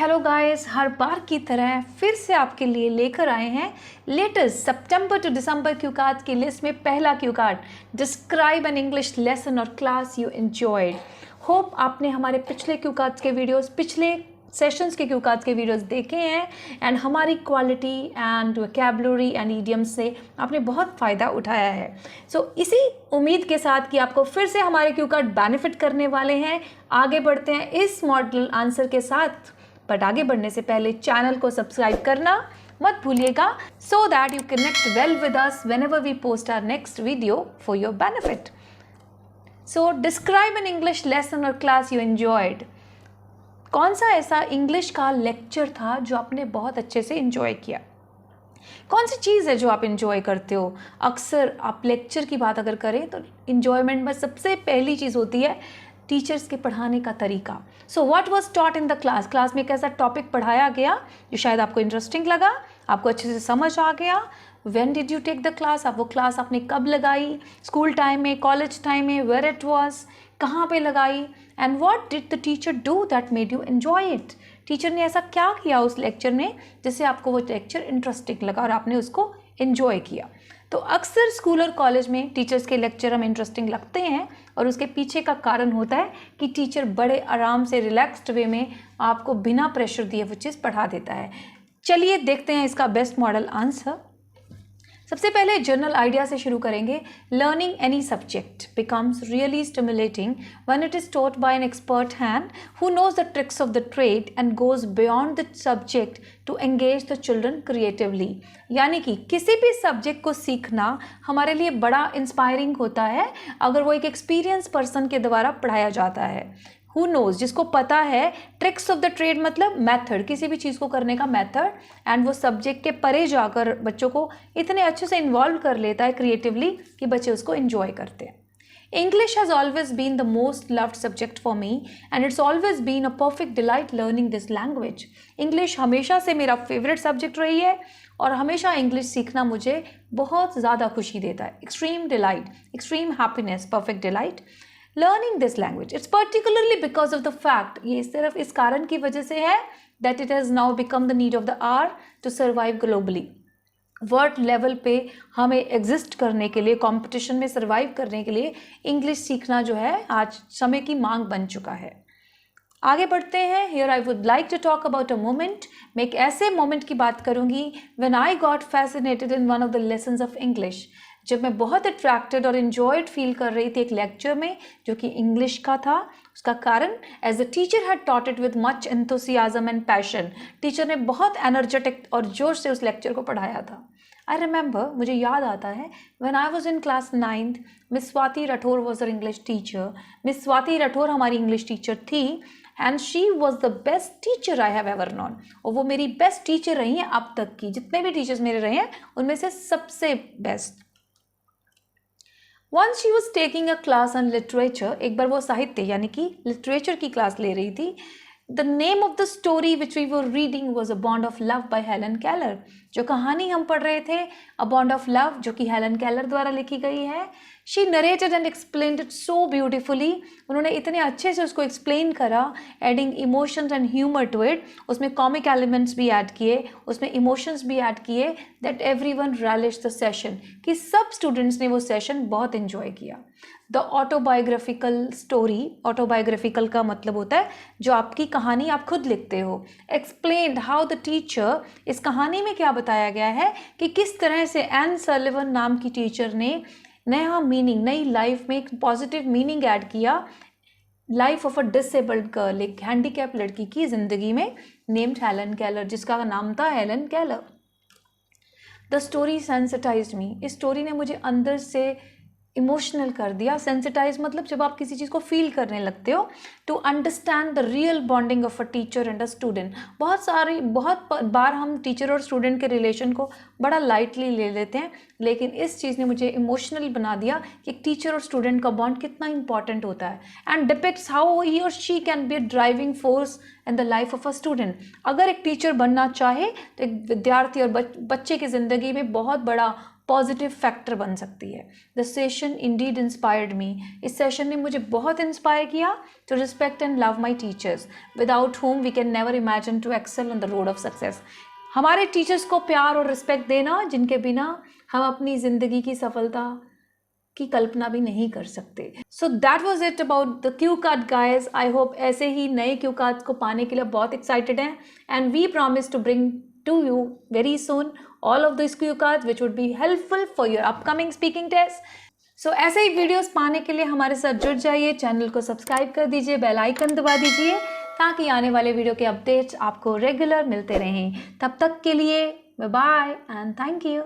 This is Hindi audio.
हेलो गाइस, हर बार की तरह फिर से आपके लिए लेकर आए हैं latest September to December cue card की लिस्ट में पहला cue card, describe an English lesson और क्लास यू एंजॉयड। होप आपने हमारे पिछले क्यू कार्ड्स के वीडियोस, पिछले सेशंस के क्यू कार्ड्स के वीडियोस देखे हैं एंड हमारी quality and vocabulary and idioms से आपने बहुत फ़ायदा उठाया है। सो इसी उम्मीद के साथ कि आपको फिर से हमारे क्यू कार्ड बेनिफिट करने वाले हैं, आगे बढ़ते हैं इस मॉडल आंसर के साथ। बट आगे बढ़ने से पहले चैनल को सब्सक्राइब करना मत भूलिएगा, so that you connect well with us whenever we post our next video for your benefit. So describe an English lesson और क्लास यू एंजॉयड। कौन सा ऐसा इंग्लिश का लेक्चर था जो आपने बहुत अच्छे से एंजॉय किया? कौन सी चीज़ है जो आप एंजॉय करते हो? अक्सर आप लेक्चर की बात अगर करें तो एंजॉयमेंट में सबसे पहली चीज़ होती है टीचर्स के पढ़ाने का तरीका। So what was taught in the class, class में कैसा टॉपिक पढ़ाया गया जो शायद आपको इंटरेस्टिंग लगा, आपको अच्छे से समझ आ गया। When did you take the class, आप वो क्लास आपने कब लगाई, स्कूल टाइम में, कॉलेज टाइम में, वेयर इट वाज, कहाँ पे लगाई, and what did the teacher do that made you enjoy it. Teacher ने ऐसा क्या किया उस लेक्चर में जिससे आपको वो लेक्चर इंटरेस्टिंग लगा और आपने उसको एंजॉय किया। तो अक्सर स्कूल और कॉलेज में टीचर्स के लेक्चर हमें इंटरेस्टिंग लगते हैं और उसके पीछे का कारण होता है कि टीचर बड़े आराम से रिलैक्स्ड वे में आपको बिना प्रेशर दिए वो चीज़ पढ़ा देता है। चलिए देखते हैं इसका बेस्ट मॉडल आंसर। सबसे पहले जनरल आइडिया से शुरू करेंगे। Learning any subject becomes really stimulating when it is taught by an expert hand who knows the tricks of the trade and goes beyond the subject to engage the children creatively. यानी कि किसी भी सब्जेक्ट को सीखना हमारे लिए बड़ा इंस्पायरिंग होता है अगर वो एक एक्सपीरियंस पर्सन के द्वारा पढ़ाया जाता है। हु नोज, जिसको पता है, ट्रिक्स ऑफ द ट्रेड मतलब मेथड, किसी भी चीज़ को करने का मेथड, एंड वो सब्जेक्ट के परे जाकर बच्चों को इतने अच्छे से इन्वॉल्व कर लेता है क्रिएटिवली कि बच्चे उसको इन्जॉय करते हैं। English has always been the most loved subject for me and it's always been a perfect delight learning this language. English हमेशा से मेरा फेवरेट सब्जेक्ट रही है और हमेशा इंग्लिश सीखना मुझे बहुत ज़्यादा खुशी देता है। Extreme delight, extreme happiness, perfect delight learning this language. It's particularly because of the fact, ये सिर्फ इस कारण की वजह से है that it has now become the need of the hour to survive globally. World level पे हमें एग्जिस्ट करने के लिए, कंपटीशन में सर्वाइव करने के लिए इंग्लिश सीखना जो है आज समय की मांग बन चुका है। आगे बढ़ते हैं। Here I would like to talk about a moment. मैं एक ऐसे मोमेंट की बात करूंगी when I got fascinated in one of the lessons of English, जब मैं बहुत अट्रैक्टेड और इन्जॉयड फील कर रही थी एक लेक्चर में जो कि इंग्लिश का था। उसका कारण, as a teacher had taught it with much enthusiasm and passion. Teacher ने बहुत एनर्जेटिक और जोश से उस लेक्चर को पढ़ाया था। आई रिमेंबर, मुझे याद आता है, when I was in class 9th, Miss Swati Rathore was our English teacher. Miss Swati Rathore हमारी इंग्लिश टीचर थी and she was the best teacher I have ever known. और वो मेरी बेस्ट टीचर रही हैं अब तक की, जितने भी टीचर्स मेरे रहे हैं उनमें से सबसे best. Once she was taking a class on literature, एक बार वो साहित्य यानी कि लिटरेचर की क्लास ले रही थी। The name of the story which we were reading was A Bond of Love by Helen Keller। जो कहानी हम पढ़ रहे थे, A Bond of Love, जो कि हेलन केलर द्वारा लिखी गई है। She narrated and explained it so beautifully। उन्होंने इतने अच्छे से उसको एक्सप्लेन करा, adding emotions and humour to it. उसमें कॉमिक एलिमेंट्स भी ऐड किए, उसमें इमोशंस भी ऐड किए, that everyone relished the session, कि सब स्टूडेंट्स ने वो सेशन बहुत एंजॉय किया। द ऑटोबायोग्राफिकल स्टोरी, ऑटोबायोग्राफिकल का मतलब होता है जो आपकी कहानी आप खुद लिखते हो। एक्सप्लेन्ड हाउ द टीचर, इस कहानी में क्या बताया गया है कि किस तरह से एन सलिवन नाम की टीचर ने नया मीनिंग, नई लाइफ में एक पॉजिटिव मीनिंग ऐड किया life of a disabled girl, एक हैंडीकैप लड़की की जिंदगी में, नेम्ड हेलन केलर, जिसका नाम था Helen Keller. The story sensitised me, इस स्टोरी ने मुझे अंदर से इमोशनल कर दिया। सेंसिटाइज मतलब जब आप किसी चीज़ को फील करने लगते हो। To understand the real bonding of a teacher and a student. बहुत बार हम टीचर और स्टूडेंट के रिलेशन को बड़ा लाइटली ले लेते हैं, लेकिन इस चीज़ ने मुझे इमोशनल बना दिया कि एक टीचर और स्टूडेंट का बॉन्ड कितना इंपॉर्टेंट होता है। एंड डिपिक्ट्स हाउ ही और she can be a driving force in the life of a student. अगर एक टीचर बनना चाहे तो एक विद्यार्थी और बच्चे की ज़िंदगी में बहुत बड़ा पॉजिटिव फैक्टर बन सकती है। The session indeed inspired me, इस सेशन ने मुझे बहुत इंस्पायर किया to respect and love my teachers without whom we can never imagine to excel on the road of success. हमारे टीचर्स को प्यार और रिस्पेक्ट देना, जिनके बिना हम अपनी ज़िंदगी की सफलता की कल्पना भी नहीं कर सकते। So that was it about the Q card guys. I hope ऐसे ही नए क्यू कार्ड्स को पाने के लिए बहुत एक्साइटेड हैं, and we promise to bring to you very soon all of these cue cards which would be helpful for your upcoming speaking test. So ऐसे ही वीडियोस पाने के लिए हमारे साथ जुड़ जाइए, चैनल को सब्सक्राइब कर दीजिए, बेल आइकन दबा दीजिए ताकि आने वाले वीडियो के अपडेट्स आपको रेगुलर मिलते रहें। तब तक के लिए bye bye and thank you.